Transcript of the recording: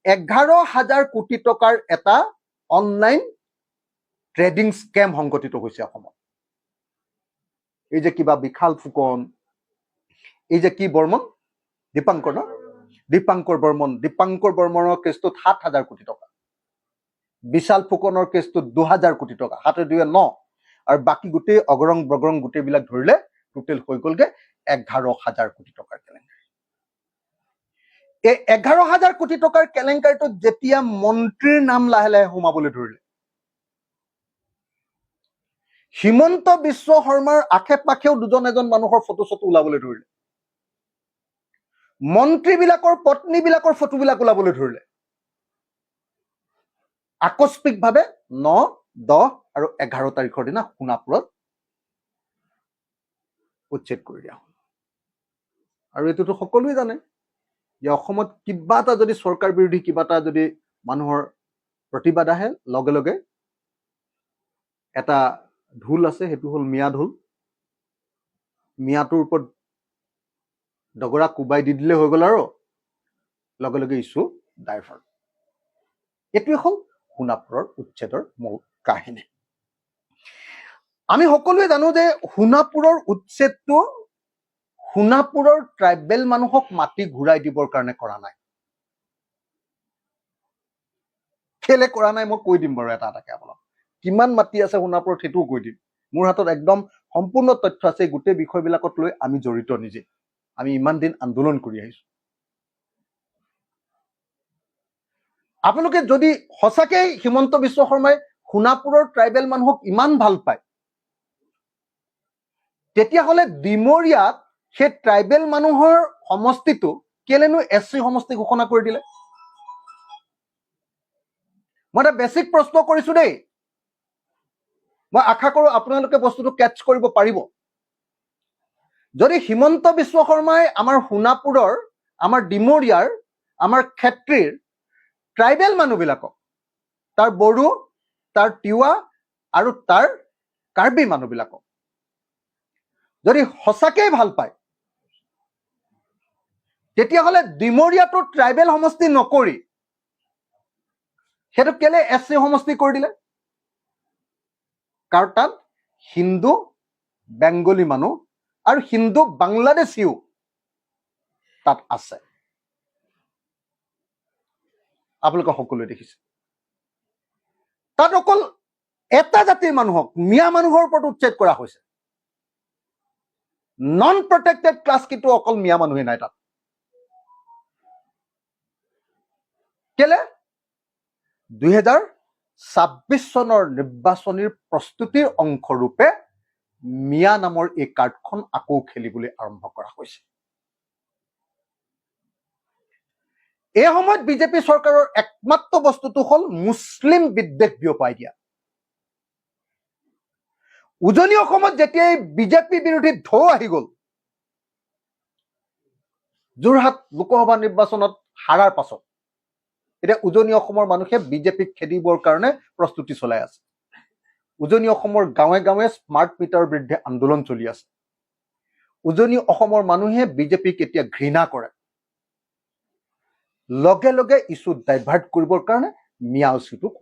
11,000 কোটি টকাৰ এটা অনলাইন ট্ৰেডিং স্কেম সংঘটিত হৈছে অসমত। এই যে কিবা বিশাল ফুকন, এই যে কি বৰ্মন, দীপাংকৰ বৰ্মনৰ কেছটোত 7,000 কোটি টকা, বিশাল ফুকনৰ কেছটোত 2,000 কোটি টকা, 7-2-9, আৰু বাকী গোটেই অগৰং বগৰং গোটেইবিলাক ধৰিলে টোটেল হৈ গ'লগে 11,000 কোটি টকাৰ কেলেংকাৰী। এই 11,000 কোটি টকাৰ কেলেংকাৰীটোত যেতিয়া মন্ত্ৰীৰ নাম লাহে লাহে সোমাবলৈ ধৰিলে, হিমন্ত বিশ্ব শৰ্মাৰ আশে পাশেও দুজন এজন মানুহৰ ফটো চটো ওলাবলৈ ধৰিলে, মন্ত্ৰীবিলাকৰ পত্নীবিলাকৰ ফটোবিলাক ওলাবলৈ ধৰিলে। আকস্মিকভাৱে 9, 10 আৰু 11 তাৰিখৰ দিনা সোণাপুৰত উচ্ছেদ কৰি দিয়া হ'ল। আৰু এইটোতো সকলোৱে জানে যে অসমত কিবা এটা যদি চৰকাৰ বিৰোধী কিবা এটা যদি মানুহৰ প্ৰতিবাদ আহে, লগে লগে এটা ঢোল আছে, সেইটো হ'ল মিয়া ঢোল। মিয়াটোৰ ওপৰত ডগৰা কোবাই দি দিলে হৈ গ'ল আৰু লগে লগে ইছ্যু ডাইভাৰ্ট। এইটোৱে হ'ল সোণাপুৰৰ উচ্ছেদৰ মূল কাহিনী। আমি সকলোৱে জানো যে সোণাপুৰৰ উচ্ছেদটো সোণাপুৰৰ ট্ৰাইবেল মানুহক মাটি ঘূৰাই দিবৰ কাৰণে কৰা নাই। কেলে কৰা নাই মই কৈ দিম বাৰু এটা এটাকে আপোনাক। কিমান মাটি আছে সোণাপুৰত সেইটোও কৈ দিম। মোৰ হাতত একদম সম্পূৰ্ণ তথ্য আছে। গোটেই বিষয়বিলাকত লৈ আমি জড়িত নিজে, আমি ইমান দিন আন্দোলন কৰি আহিছো। আপোনালোকে যদি সঁচাকেই হিমন্ত বিশ্ব শৰ্মাই সোণাপুৰৰ ট্ৰাইবেল মানুহক ইমান ভাল পায়, তেতিয়াহ'লে ডিমৰীয়াত সেই ট্ৰাইবেল মানুহৰ সমষ্টিটো কেলেনো SC সমষ্টি ঘোষণা কৰি দিলে? মই এটা বেছিক প্ৰশ্ন কৰিছো দেই। মই আশা কৰো আপোনালোকে বস্তুটো কেটচ কৰিব পাৰিব। যদি হিমন্ত বিশ্ব শৰ্মাই আমাৰ সোণাপুৰৰ, আমাৰ ডিমৰীয়াৰ, আমাৰ ক্ষেত্ৰীৰ ট্ৰাইবেল মানুহবিলাকক, তাৰ বড়ো, তাৰ তিৱা আৰু তাৰ কাৰ্বি মানুহবিলাকক যদি সঁচাকেই ভাল পায়, তেতিয়াহ'লে ডিমৰীয়াটো ট্ৰাইবেল সমষ্টি নকৰি সেইটো কেলে SC সমষ্টি কৰি দিলে? কাৰণ তাত হিন্দু বেংগলী মানুহ আৰু হিন্দু বাংলাদেশীও তাত আছে। আপোনালোকে সকলোৱে দেখিছে। তাত অকল এটা জাতিৰ মানুহক, মিয়া মানুহৰ ওপৰত উচ্ছেদ কৰা হৈছে। নন প্ৰটেক্টেড ক্লাছ কিন্তু অকল মিয়া মানুহে নাই তাত। কেলে? 2026 চনৰ নিৰ্বাচনীৰ প্ৰস্তুতিৰ অংশৰূপে মিয়া নামৰ এই কাৰ্ডখন আকৌ খেলিবলৈ আৰম্ভ কৰা হৈছে। এই সময়ত বিজেপি চৰকাৰৰ একমাত্ৰ বস্তুটো হ'ল মুছলিম বিদ্বেষ বিয়পাই দিয়া। উজনি অসমত যেতিয়াই বিজেপি বিৰোধী ঢৌ আহি গ'ল, যোৰহাট লোকসভা নিৰ্বাচনত হাৰাৰ পাছত এতিয়া উজনি অসমৰ মানুহে বিজেপিক খেদিবৰ কাৰণে প্ৰস্তুতি চলাই আছে। উজনি অসমৰ গাঁৱে গাঁৱে স্মাৰ্ট মিটাৰৰ বিৰুদ্ধে আন্দোলন চলি আছে। উজনি অসমৰ মানুহে বিজেপিক এতিয়া ঘৃণা কৰে। লগে লগে ইছ্যু ডাইভাৰ্ট কৰিবৰ কাৰণে মিয়া ইছ্যুটোক